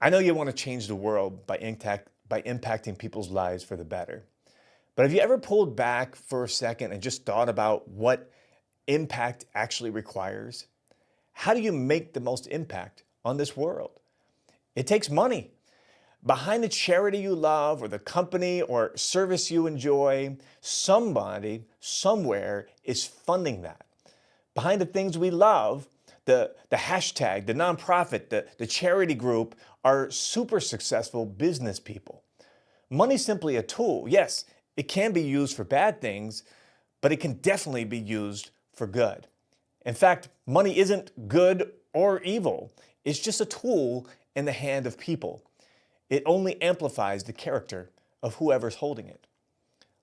I know you want to change the world by impacting people's lives for the better. But have you ever pulled back for a second and just thought about what impact actually requires? How do you make the most impact on this world? It takes money. Behind the charity you love or the company or service you enjoy, somebody, somewhere is funding that. Behind the things we love, the hashtag, the nonprofit, the charity group are super successful business people. Money's simply a tool. Yes, it can be used for bad things, but it can definitely be used for good. In fact, money isn't good or evil. It's just a tool in the hand of people. It only amplifies the character of whoever's holding it.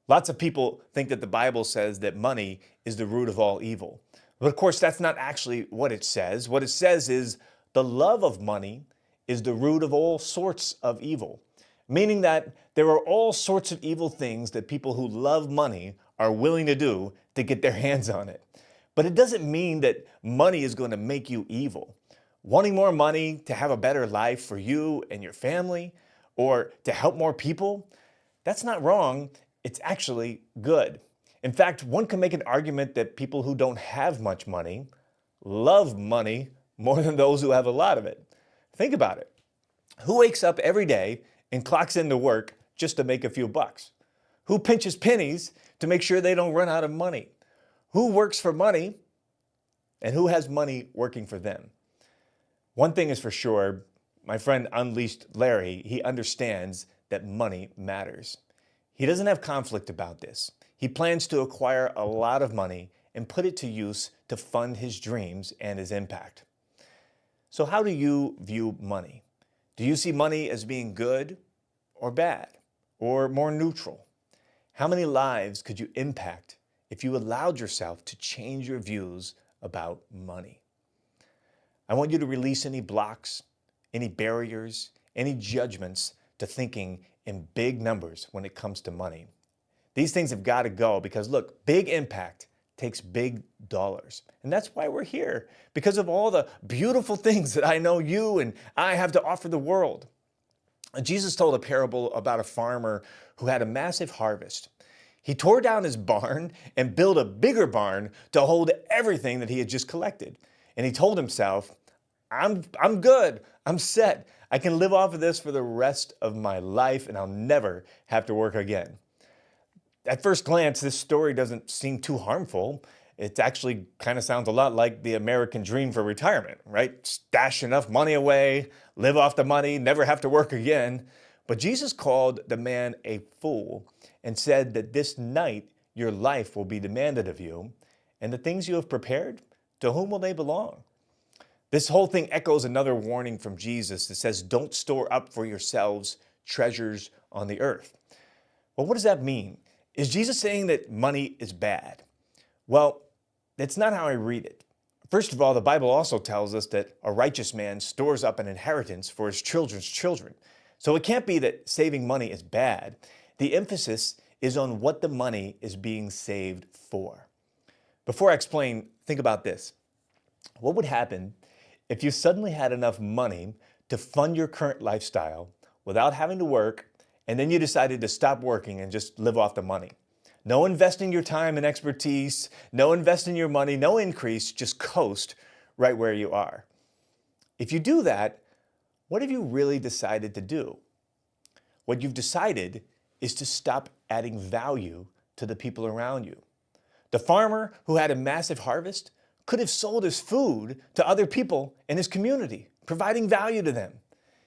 Lots of people think that the Bible says that money is the root of all evil. But of course, that's not actually what it says. What it says is the love of money is the root of all sorts of evil, meaning that there are all sorts of evil things that people who love money are willing to do to get their hands on it. But it doesn't mean that money is going to make you evil. Wanting more money to have a better life for you and your family, or to help more people, that's not wrong. It's actually good. In fact, one can make an argument that people who don't have much money love money more than those who have a lot of it. Think about it. Who wakes up every day and clocks into work just to make a few bucks? Who pinches pennies to make sure they don't run out of money? Who works for money and who has money working for them? One thing is for sure, my friend Unleashed Larry, he understands that money matters. He doesn't have conflict about this. He plans to acquire a lot of money and put it to use to fund his dreams and his impact. So how do you view money? Do you see money as being good or bad or more neutral? How many lives could you impact if you allowed yourself to change your views about money? I want you to release any blocks, any barriers, any judgments to thinking in big numbers when it comes to money. These things have got to go because look, big impact takes big dollars. And that's why we're here, because of all the beautiful things that I know you and I have to offer the world. Jesus told a parable about a farmer who had a massive harvest. He tore down his barn and built a bigger barn to hold everything that he had just collected. And he told himself, I'm good, I'm set. I can live off of this for the rest of my life and I'll never have to work again. At first glance, this story doesn't seem too harmful. It actually kind of sounds a lot like the American dream for retirement, right? Stash enough money away, live off the money, never have to work again. But Jesus called the man a fool and said that this night your life will be demanded of you, and the things you have prepared, to whom will they belong? This whole thing echoes another warning from Jesus that says, don't store up for yourselves treasures on the earth. Well, what does that mean? Is Jesus saying that money is bad? Well, that's not how I read it. First of all, the Bible also tells us that a righteous man stores up an inheritance for his children's children. So it can't be that saving money is bad. The emphasis is on what the money is being saved for. Before I explain, think about this. What would happen if you suddenly had enough money to fund your current lifestyle without having to work, and then you decided to stop working and just live off the money? No investing your time and expertise, no investing your money, no increase, just coast right where you are. If you do that, what have you really decided to do? What you've decided is to stop adding value to the people around you. The farmer who had a massive harvest could have sold his food to other people in his community, providing value to them.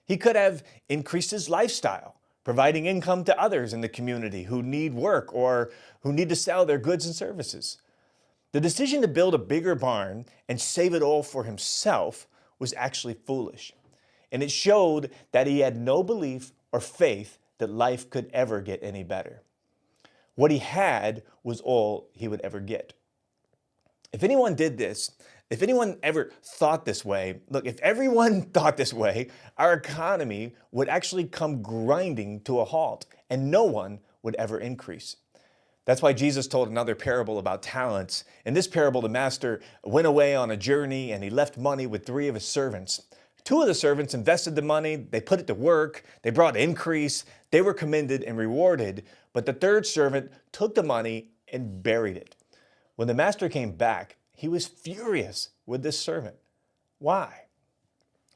He could have increased his lifestyle, providing income to others in the community who need work or who need to sell their goods and services. The decision to build a bigger barn and save it all for himself was actually foolish. And it showed that he had no belief or faith that life could ever get any better. What he had was all he would ever get. If anyone did this, if anyone ever thought this way, look, if everyone thought this way, our economy would actually come grinding to a halt and no one would ever increase. That's why Jesus told another parable about talents. In this parable, the master went away on a journey and he left money with 3 of his servants. Two of the servants invested the money, they put it to work, they brought increase, they were commended and rewarded, but the third servant took the money and buried it. When the master came back, he was furious with this servant. Why?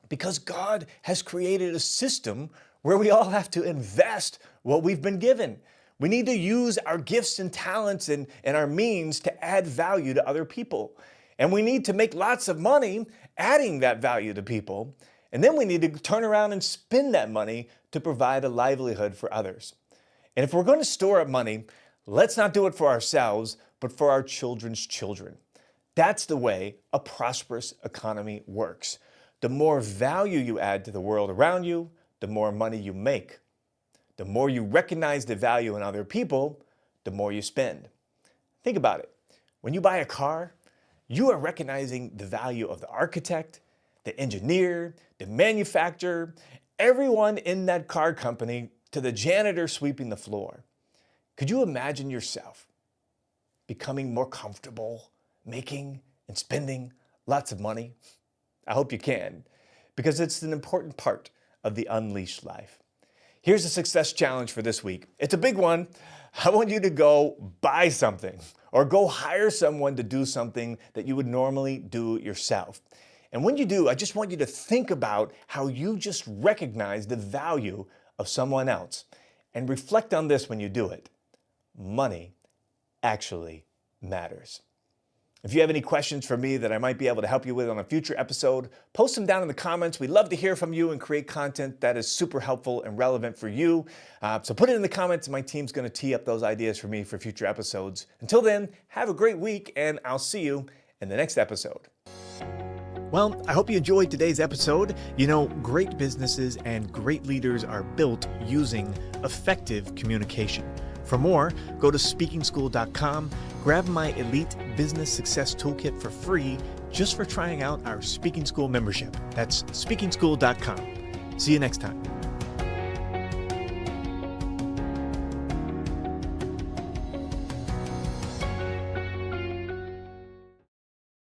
Because God has created a system where we all have to invest what we've been given. We need to use our gifts and talents and our means to add value to other people. And we need to make lots of money adding that value to people. And then we need to turn around and spend that money to provide a livelihood for others. And if we're going to store up money, let's not do it for ourselves, but for our children's children. That's the way a prosperous economy works. The more value you add to the world around you, the more money you make. The more you recognize the value in other people, the more you spend. Think about it. When you buy a car, you are recognizing the value of the architect, the engineer, the manufacturer, everyone in that car company, to the janitor sweeping the floor. Could you imagine yourself becoming more comfortable, making and spending lots of money? I hope you can, because it's an important part of the unleashed life. Here's a success challenge for this week. It's a big one. I want you to go buy something or go hire someone to do something that you would normally do yourself. And when you do, I just want you to think about how you just recognize the value of someone else and reflect on this when you do it. Money actually matters. If you have any questions for me that I might be able to help you with on a future episode, post them down in the comments. We'd love to hear from you and create content that is super helpful and relevant for you. So put it in the comments and my team's going to tee up those ideas for me for future episodes. Until then, have a great week and I'll see you in the next episode. Well, I hope you enjoyed today's episode. You know, great businesses and great leaders are built using effective communication. For more, go to speakingschool.com, grab my Elite Business Success Toolkit for free just for trying out our Speaking School membership. That's speakingschool.com. See you next time.